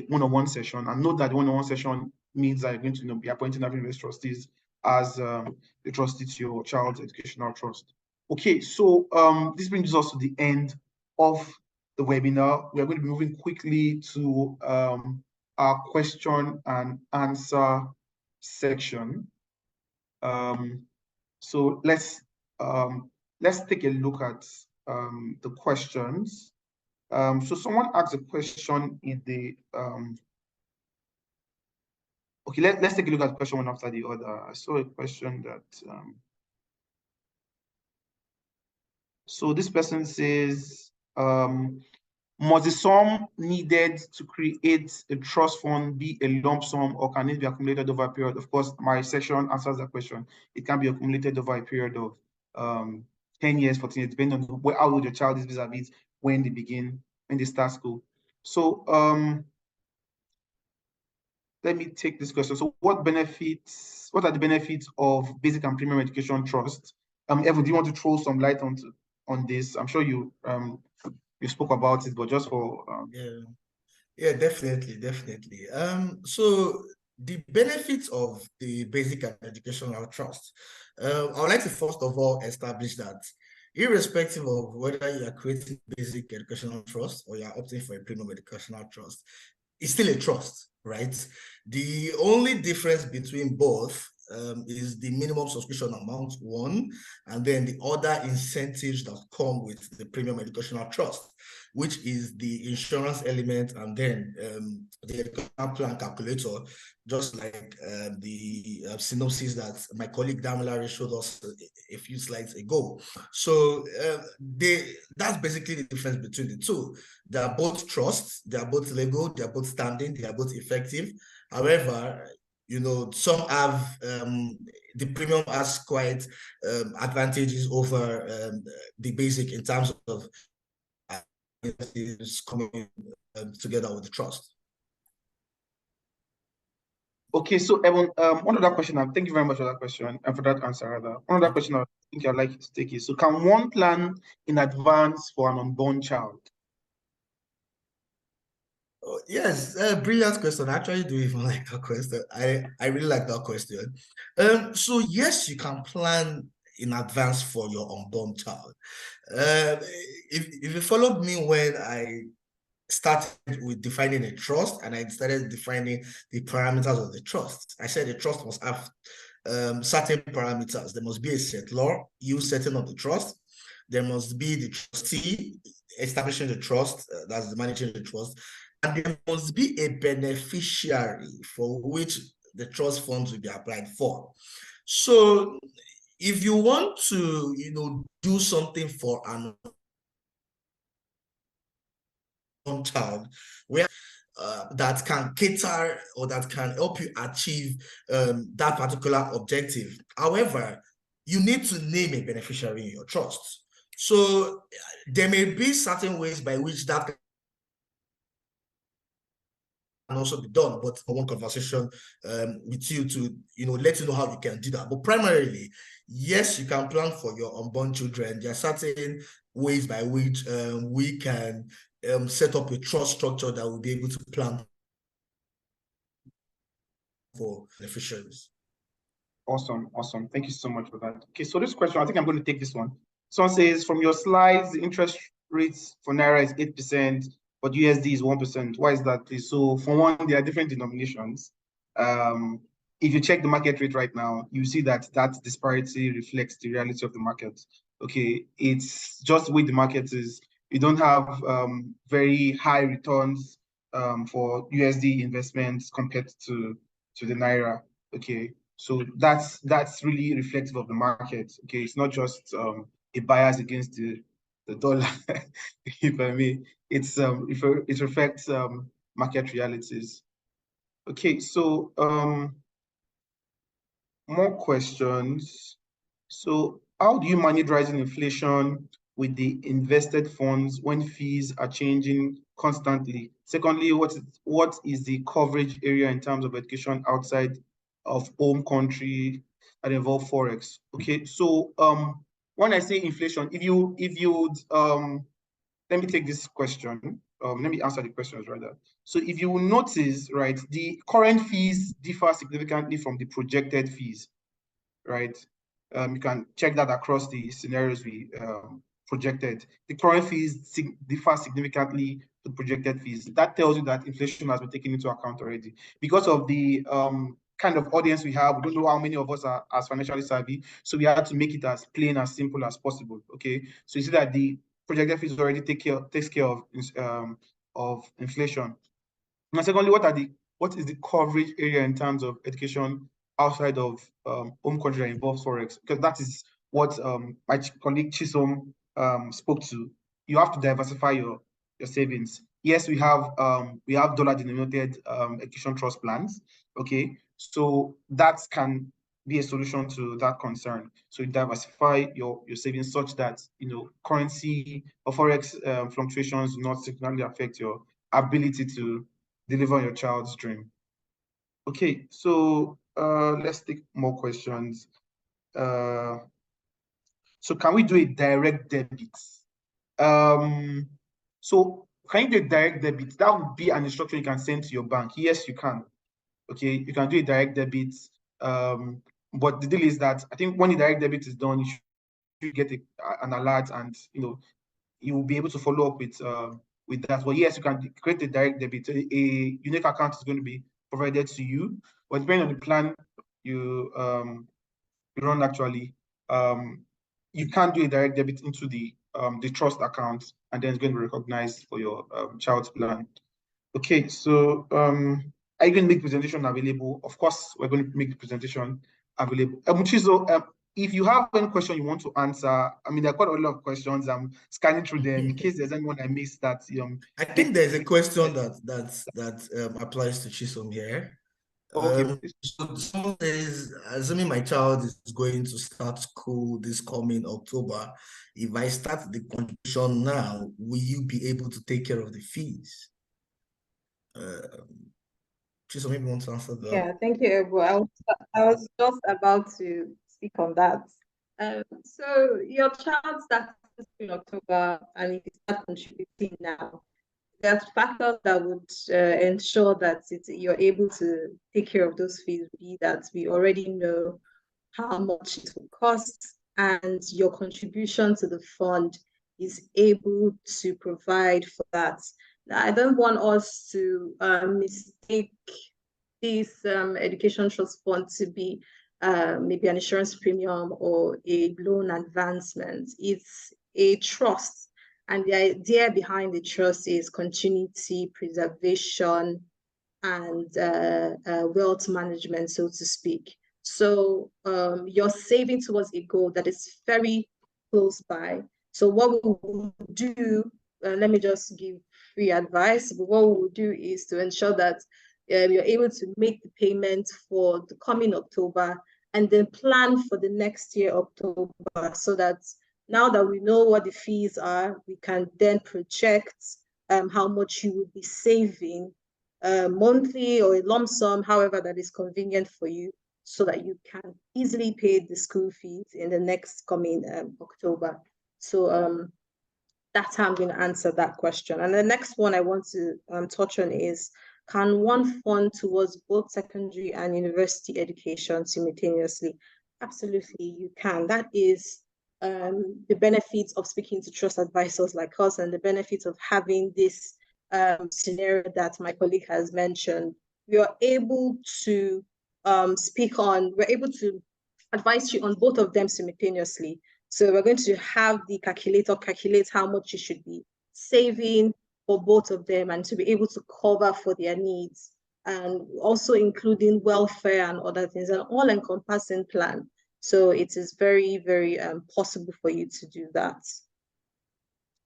one-on-one session. And note that the one-on-one session means that you're going to be appointing African trustees as a trustee to your child's educational trust. Okay, so this brings us to the end of the webinar. We are going to be moving quickly to our question and answer section. So let's take a look at the questions. So someone asked a question in the okay, let's take a look at the question one after the other. I saw a question that so this person says, must the sum needed to create a trust fund be a lump sum, or can it be accumulated over a period? Of course, my section answers that question. It can be accumulated over a period of 10 years, 14 years, depending on how old your child is vis-a-vis when they start school. So let me take this question. So what are the benefits of basic and premium education trust? Evan, do you want to throw some light on this? I'm sure you spoke about it, but just for yeah, definitely. So the benefits of the basic and educational trust, I would like to first of all establish that irrespective of whether you are creating basic educational trust or you are opting for a premium educational trust, it's still a trust, right? The only difference between both is the minimum subscription amount, one, and then the other incentives that come with the premium educational trust, which is the insurance element, and then the educational plan calculator, just like the synopsis that my colleague Damilare showed us a few slides ago. So that's basically the difference between the two. They are both trusts, they are both legal, they are both standing, they are both effective. However, some have the premium has quite advantages over the basic in terms of coming together with the trust. Okay, so Evan, one other question. Thank you very much for that question and for that answer. Rather, one other question I think I'd like you to take is: so, can one plan in advance for an unborn child? Oh, yes, brilliant question. I actually do even like that question. I really like that question. So yes, you can plan in advance for your unborn child. If you followed me when I started with defining a trust and I started defining the parameters of the trust, I said the trust must have certain parameters. There must be a settlor, you setting up the trust. There must be the trustee establishing the trust, that's the managing the trust. And there must be a beneficiary for which the trust funds will be applied for. So if you want to, do something for an child where that can cater or that can help you achieve that particular objective. However, you need to name a beneficiary in your trust. So there may be certain ways by which that can also be done, but for one conversation with you to let you know how you can do that. But primarily, yes, you can plan for your unborn children. There are certain ways by which we can set up a trust structure that will be able to plan for beneficiaries. Awesome. Thank you so much for that. Okay, so this question, I think I'm going to take this one. Someone says, from your slides, the interest rates for Naira is 8%, but USD is 1%. Why is that, please? So for one, there are different denominations. If you check the market rate right now, you see that disparity reflects the reality of the market. Okay, it's just the way the market is. You don't have very high returns for USD investments compared to the Naira. Okay, so that's really reflective of the market. Okay, it's not just a bias against the dollar, if I may. It reflects market realities. Okay, so more questions. So how do you manage rising inflation with the invested funds when fees are changing constantly? Secondly, what is the coverage area in terms of education outside of home country that involve forex? Okay, so when I say inflation, if you let me take this question. Let me answer the questions rather. So if you will notice, right, the current fees differ significantly from the projected fees, right? You can check that across the scenarios we projected. The current fees differ significantly to projected fees. That tells you that inflation has been taken into account already. Because of the kind of audience we have, we don't know how many of us are as financially savvy, so we had to make it as plain, as simple as possible. Okay, so you see that the projected fees already takes care of inflation. And secondly, what is the coverage area in terms of education outside of home country that involves forex? Because that is what my colleague Chisom spoke to. You have to diversify your savings. Yes, we have dollar denominated education trust plans. Okay, so that can be a solution to that concern. So you diversify your savings such that currency or forex fluctuations do not significantly affect your ability to deliver your child's dream. Okay, so let's take more questions. So can we do a direct debit? So can you do a direct debit? That would be an instruction you can send to your bank. Yes, you can. Okay, you can do a direct debit. But the deal is that I think when the direct debit is done, you should get an alert, and you will be able to follow up with that. But yes, you can create a direct debit. A unique account is going to be provided to you, but depending on the plan you run actually, you can't do a direct debit into the trust account, and then it's going to be recognized for your child's plan. Okay, so are you going to make presentation available? Of course, we're going to make the presentation available. Chizo, if you have any question you want to answer, I mean, there are quite a lot of questions. I'm scanning through them in case there's anyone I missed that. I think there's a question that applies to Chisom here. Okay. So someone says, assuming my child is going to start school this coming October, if I start the contribution now, will you be able to take care of the fees? Chisom, maybe want to answer that. Yeah, thank you, Ebu. I was just about to speak on that. So your child starts in October, and if you start contributing now, there are factors that would ensure that you're able to take care of those fees. Be that we already know how much it will cost, and your contribution to the fund is able to provide for that. Now, I don't want us to mistake this education trust fund to be maybe an insurance premium or a loan advancement. It's a trust. And the idea behind the trust is continuity, preservation, and wealth management, so to speak. So you're saving towards a goal that is very close by. So what we will do, let me just give free advice, but what we will do is to ensure that you're able to make the payment for the coming October and then plan for the next year, October, so that now that we know what the fees are, we can then project how much you would be saving monthly or a lump sum, however that is convenient for you, so that you can easily pay the school fees in the next coming October. So that's how I'm going to answer that question. And the next one I want to touch on is, can one fund towards both secondary and university education simultaneously? Absolutely, you can. That is the benefits of speaking to trust advisors like us, and the benefits of having this scenario that my colleague has mentioned. We are able to we're able to advise you on both of them simultaneously. So we're going to have the calculator calculate how much you should be saving for both of them, and to be able to cover for their needs, and also including welfare and other things, an all-encompassing plan. So it is very, very possible for you to do that.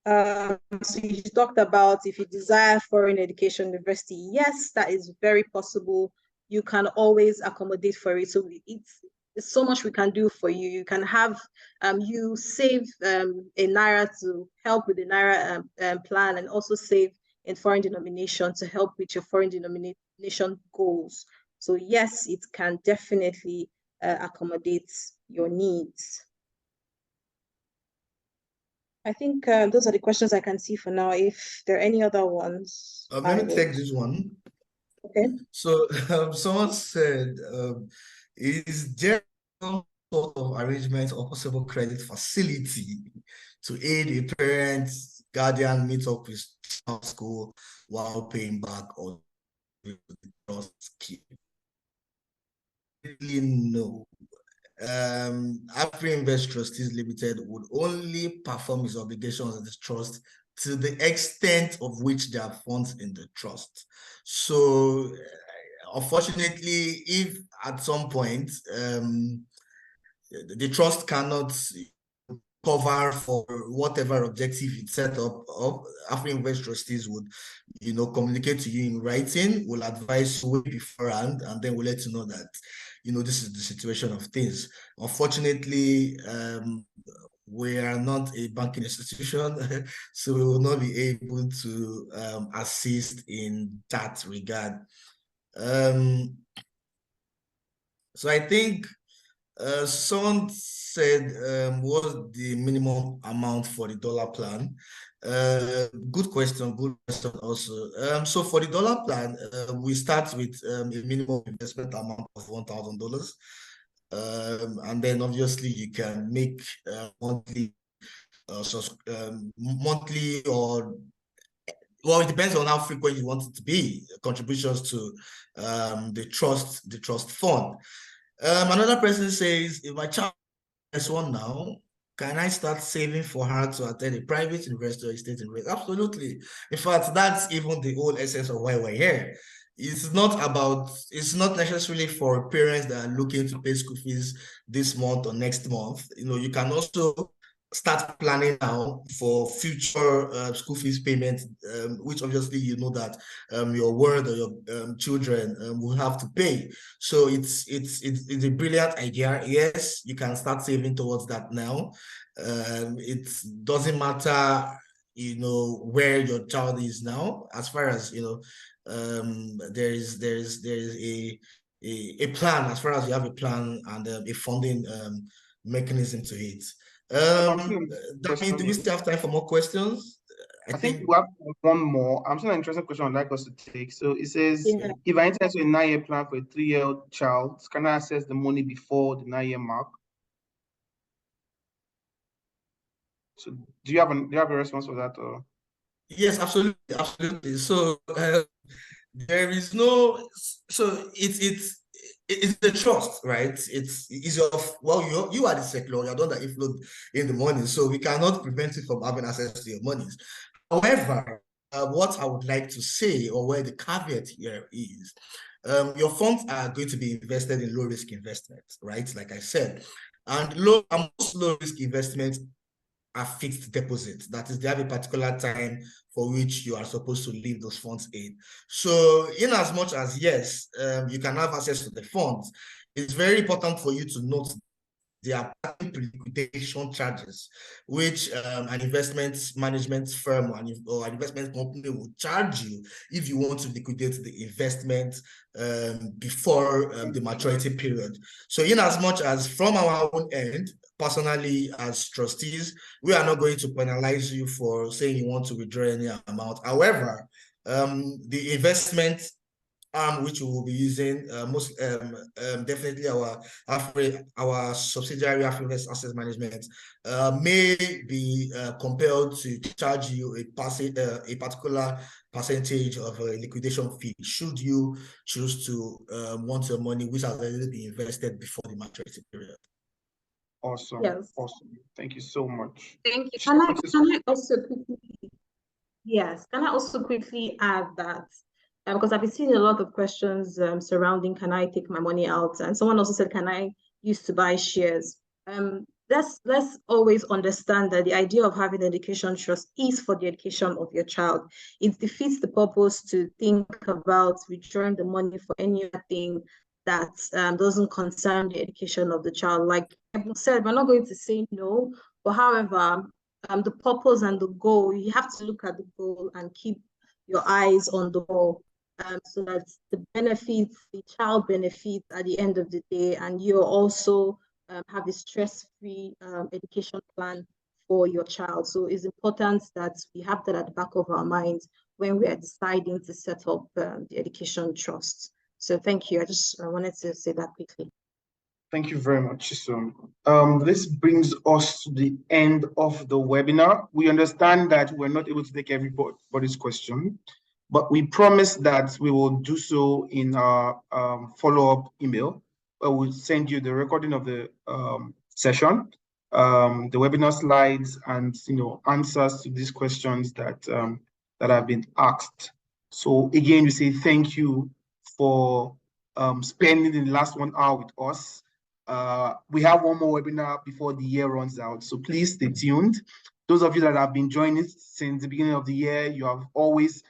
So you talked about if you desire foreign education university. Yes, that is very possible. You can always accommodate for it. So it's so much we can do for you. You can have you save a naira to help with the naira plan, and also save in foreign denomination to help with your foreign denomination goals. So yes, it can definitely accommodate your needs. I think those are the questions I can see for now. If there are any other ones, let me take this one. Okay. So someone said, is there some sort of arrangement or possible credit facility to aid a parent, guardian meet up with school while paying back on the trust scheme? Really, no. African Invest Trustees Limited would only perform its obligations of the trust to the extent of which there are funds in the trust. So, unfortunately, if at some point the trust cannot cover for whatever objective it set up, African Invest Trustees would, communicate to you in writing, will advise you way beforehand, and then we'll let you know that, this is the situation of things. Unfortunately, we are not a banking institution, so we will not be able to assist in that regard. So I think someone said, what's the minimum amount for the dollar plan? Good question also. So for the dollar plan, we start with a minimum investment amount of $1,000. And then obviously you can make monthly or, well, it depends on how frequent you want it to be, contributions to the trust fund. Another person says, if my child is one now, can I start saving for her to attend a private university or a state university? Absolutely. In fact, that's even the whole essence of why we're here. It's not necessarily for parents that are looking to pay school fees this month or next month. You can also start planning now for future school fees payment, which obviously that your ward or your children will have to pay. So it's a brilliant idea. Yes, you can start saving towards that now. It doesn't matter, where your child is now, as far as there is a plan, as far as you have a plan and a funding mechanism to it. Danny, do we still have time for more questions? I think we have one more. I'm seeing an interesting question I'd like us to take. So it says, Yeah. if I enter into a 9-year plan for a 3-year-old child, can I access the money before the 9-year mark? So do you have a response for that? Or? Yes, absolutely, absolutely. So there is no, so it's the trust, right? It's your, well, you are the secular, you're the one that inflow in the money, so we cannot prevent you from having access to your monies. However, what I would like to say, or where the caveat here is, your funds are going to be invested in low risk investments, right? Like I said, and most low risk investments are fixed deposits. That is, they have a particular time for which you are supposed to leave those funds in. So in as much as, yes, you can have access to the funds, it's very important for you to note there are pre-liquidation charges, which an investment management firm or an investment company will charge you if you want to liquidate the investment before the maturity period. So in as much as from our own end, personally as trustees, we are not going to penalize you for saying you want to withdraw any amount. However, the investment which we will be using definitely our subsidiary Afrinvest Asset Management may be compelled to charge you a particular percentage of a liquidation fee should you choose to want your money which has already been invested before the maturity period. Awesome. Yes. Awesome. Thank you so much. Thank you. Can I also quickly, yes, can I also quickly add that because I've been seeing a lot of questions surrounding can I take my money out? And someone also said, can I use to buy shares? Let's always understand that the idea of having education trust is for the education of your child. It defeats the purpose to think about withdrawing the money for any other thing that doesn't concern the education of the child. Like I said, we're not going to say no, but however, the purpose and the goal, you have to look at the goal and keep your eyes on the goal so that the benefits, the child benefits at the end of the day, and you also have a stress-free education plan for your child. So it's important that we have that at the back of our minds when we are deciding to set up the education trust. So thank you. I wanted to say that quickly. Thank you very much, Chisom. This brings us to the end of the webinar. We understand that we're not able to take everybody's question, but we promise that we will do so in our follow-up email, where we'll send you the recording of the session, the webinar slides, and answers to these questions that that have been asked. So again, we say thank you for spending the last 1 hour with us. We have one more webinar before the year runs out, so please stay tuned. Those of you that have been joining since the beginning of the year, you have always,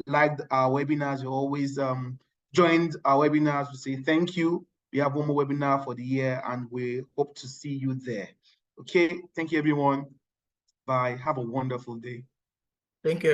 liked our webinars. You always joined our webinars. We say thank you. We have one more webinar for the year, and we hope to see you there. Okay, thank you, everyone. Bye. Have a wonderful day. Thank you.